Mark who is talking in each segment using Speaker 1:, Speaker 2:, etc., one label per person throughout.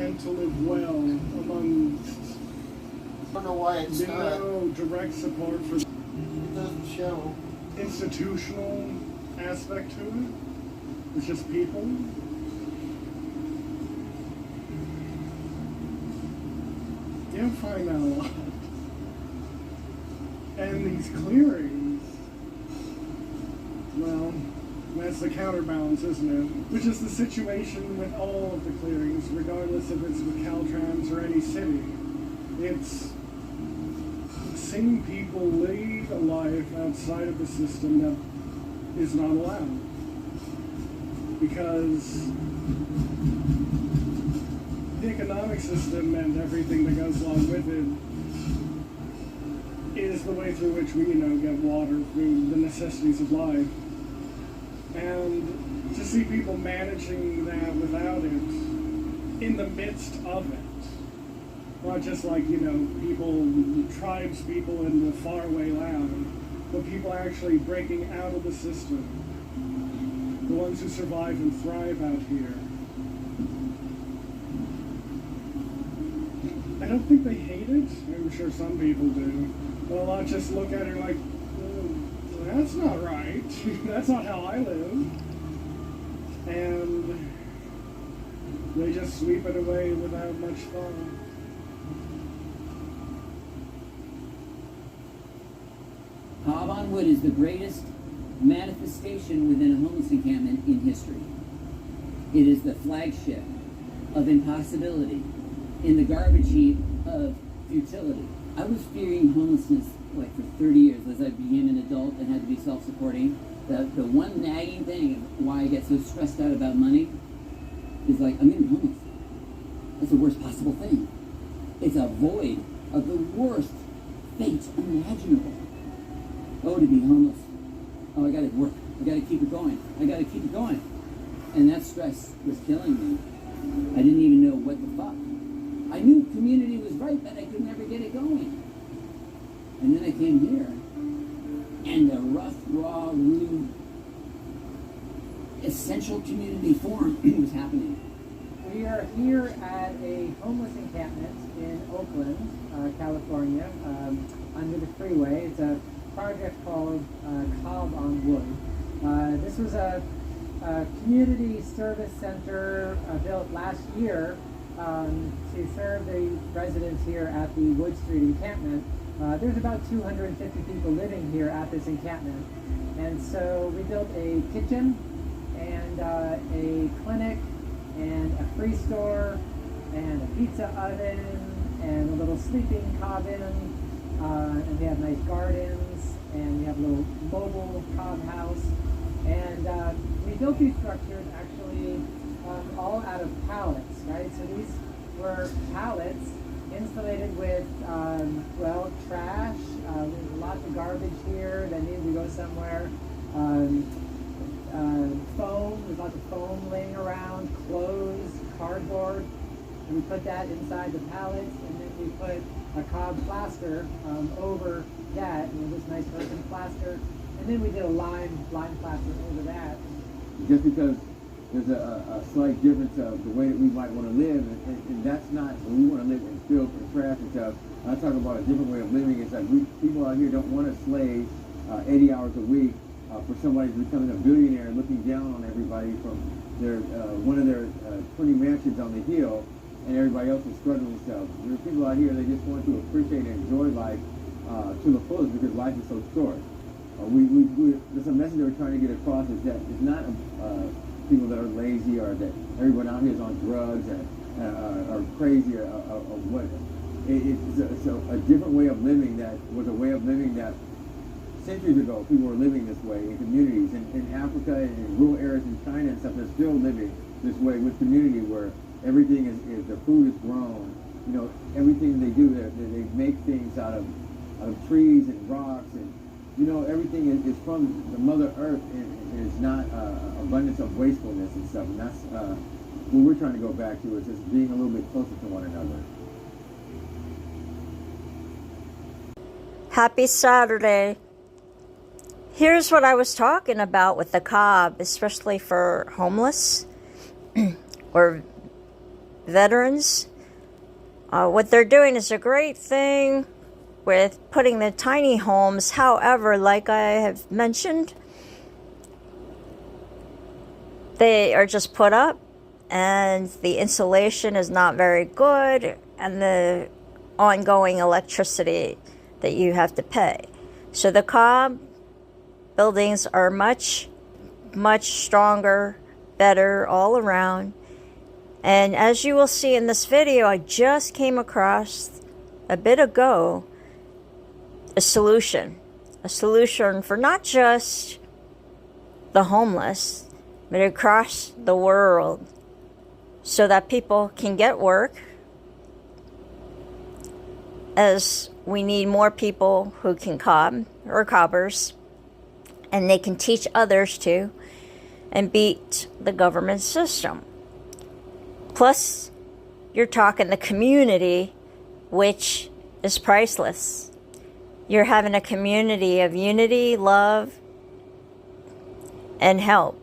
Speaker 1: meant to live well among
Speaker 2: I don't know why it's not.
Speaker 1: no direct support for
Speaker 2: It doesn't show.
Speaker 1: institutional aspect to it. It's just people. You don't find that a lot. And these clearings, well, that's the counterbalance, isn't it? Which is the situation with all of the clearings, regardless if it's with Caltrans or any city. It's seeing people lead a life outside of the system that is not allowed. Because the economic system and everything that goes along with it is the way through which we, get water, food, the necessities of life. And to see people managing that without it, in the midst of it, not just like, people, tribes people in the faraway land, but people actually breaking out of the system, the ones who survive and thrive out here. I don't think they hate it. I'm sure some people do. But a lot just look at it like, that's not right. That's not how I live. And they just sweep it away without much thought.
Speaker 3: Cobb on Wood is the greatest manifestation within a homeless encampment in history. It is the flagship of impossibility in the garbage heap of futility. I was fearing homelessness for 30 years as I became an adult and had to be self-supporting. The one nagging thing of why I get so stressed out about money is I'm getting homeless. That's the worst possible thing. It's a void of the worst fate imaginable. Oh, to be homeless. Oh, I gotta work. I gotta keep it going. I gotta keep it going. And that stress was killing me. I didn't even know what the fuck. I knew community was right, but I could never get it going. And then I came here, and the rough, raw, rude, essential community forum was happening.
Speaker 4: We are here at a homeless encampment in Oakland, California, under the freeway. It's a project called Cobb on Wood. This was a community service center built last year to serve the residents here at the Wood Street encampment. There's about 250 people living here at this encampment. And so we built a kitchen and a clinic and a free store and a pizza oven and a little sleeping cabin. And we have nice gardens and we have a little mobile cob house. And we built these structures actually all out of pallets, right? So these were pallets insulated with, trash. There's lots of garbage here that needed to go somewhere. Foam, there's lots of foam laying around, clothes, cardboard. And we put that inside the pallets, and then we put a cob plaster over that, this nice virgin plaster. And then we did a lime plaster over that.
Speaker 5: Just because there's a slight difference of the way that we might want to live, and that's not, we want to live in filth and trash and stuff. I talk about a different way of living. It's like people out here don't want to slave 80 hours a week for somebody becoming a billionaire looking down on everybody from their one of their 20 mansions on the hill, and everybody else is struggling themselves. There are people out here that just want to appreciate and enjoy life to the fullest because life is so short. There's a message that we're trying to get across is that it's not people that are lazy or that everyone out here is on drugs or crazy or what. It's a different way of living that was a way of living that centuries ago people were living this way in communities. In Africa and in rural areas in China and stuff, they're still living this way with community where everything is the food is grown. Everything they do, they make things out of trees and rocks and everything is from the Mother Earth and it's not abundance of wastefulness and stuff. And that's what we're trying to go back to is just being a little bit closer to one another.
Speaker 6: Happy Saturday. Here's what I was talking about with the cob, especially for homeless or veterans. What they're doing is a great thing with putting the tiny homes. However, like I have mentioned, they are just put up and the insulation is not very good, and the ongoing electricity that you have to pay. So the Cobb buildings are much, much stronger, better all around. And as you will see in this video, I just came across a bit ago a solution for not just the homeless, but across the world, so that people can get work, as we need more people who can cob or cobbers, and they can teach others to, and beat the government system. Plus, you're talking the community, which is priceless. You're having a community of unity, love, and help.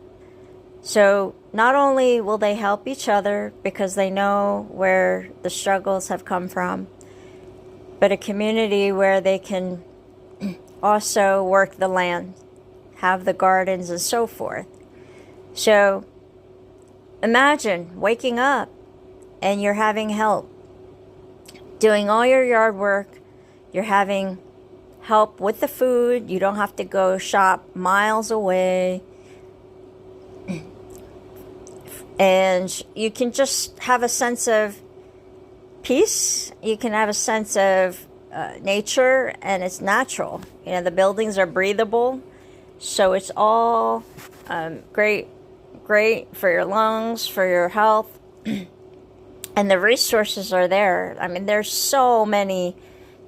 Speaker 6: So not only will they help each other because they know where the struggles have come from, but a community where they can also work the land, have the gardens and so forth. So imagine waking up and you're having help, doing all your yard work, you're having help with the food, you don't have to go shop miles away, and you can just have a sense of peace, you can have a sense of nature, and it's natural. You know, the buildings are breathable, so it's all great for your lungs, for your health, and the resources are there. I mean, there's so many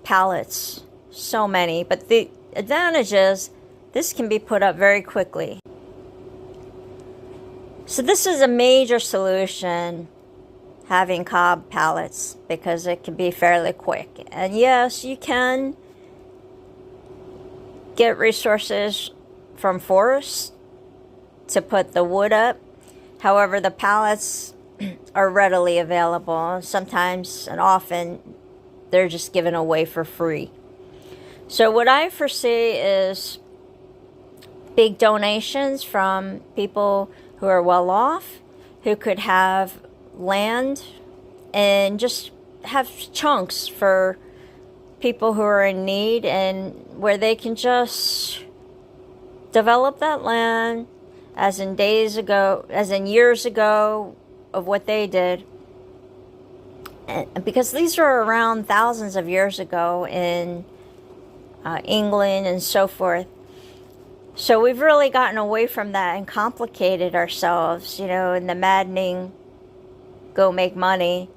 Speaker 6: pallets, so many, but the advantage is this can be put up very quickly. So this is a major solution, having cob pallets, because it can be fairly quick. And yes, you can get resources from forests to put the wood up. However, the pallets are readily available. Sometimes and often they're just given away for free. So what I foresee is big donations from people who are well off, who could have land, and just have chunks for people who are in need, and where they can just develop that land, as in years ago of what they did. And because these are around thousands of years ago in England and so forth. So we've really gotten away from that and complicated ourselves, you know, in the maddening go make money,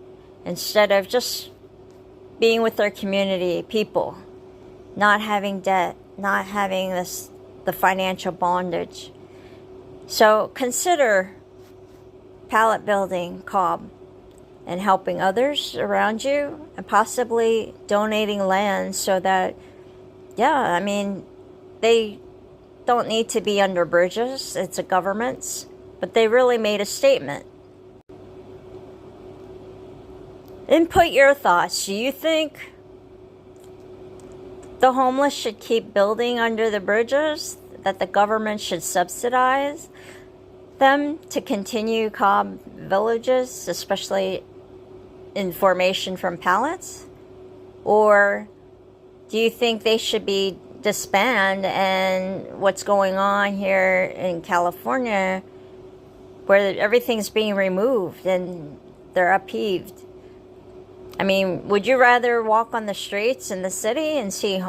Speaker 6: instead of just being with their community people, not having debt, not having the financial bondage. So consider pallet building, cob, and helping others around you, and possibly donating land so that, yeah, I mean, they don't need to be under bridges. It's a government's, but they really made a statement. Input your thoughts. Do you think the homeless should keep building under the bridges, that the government should subsidize them to continue cob villages, especially in formation from pallets? Or do you think they should be disband, and what's going on here in California, where everything's being removed and they're upheaved? I mean, would you rather walk on the streets in the city and see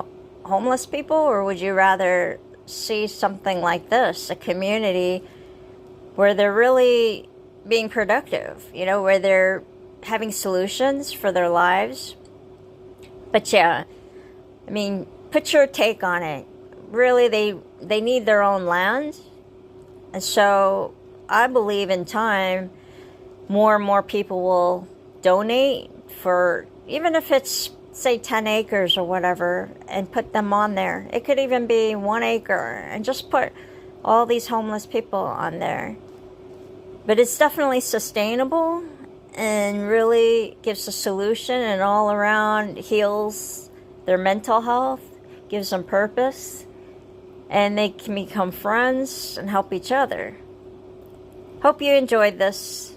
Speaker 6: homeless people, or would you rather see something like this, a community where they're really being productive, you know, where they're having solutions for their lives? But yeah, I mean, put your take on it. Really, they need their own land. And so I believe in time, more and more people will donate for, even if it's, say, 10 acres or whatever, and put them on there. It could even be 1 acre, and just put all these homeless people on there. But it's definitely sustainable, and really gives a solution and all around heals their mental health, gives them purpose, and they can become friends and help each other. Hope you enjoyed this.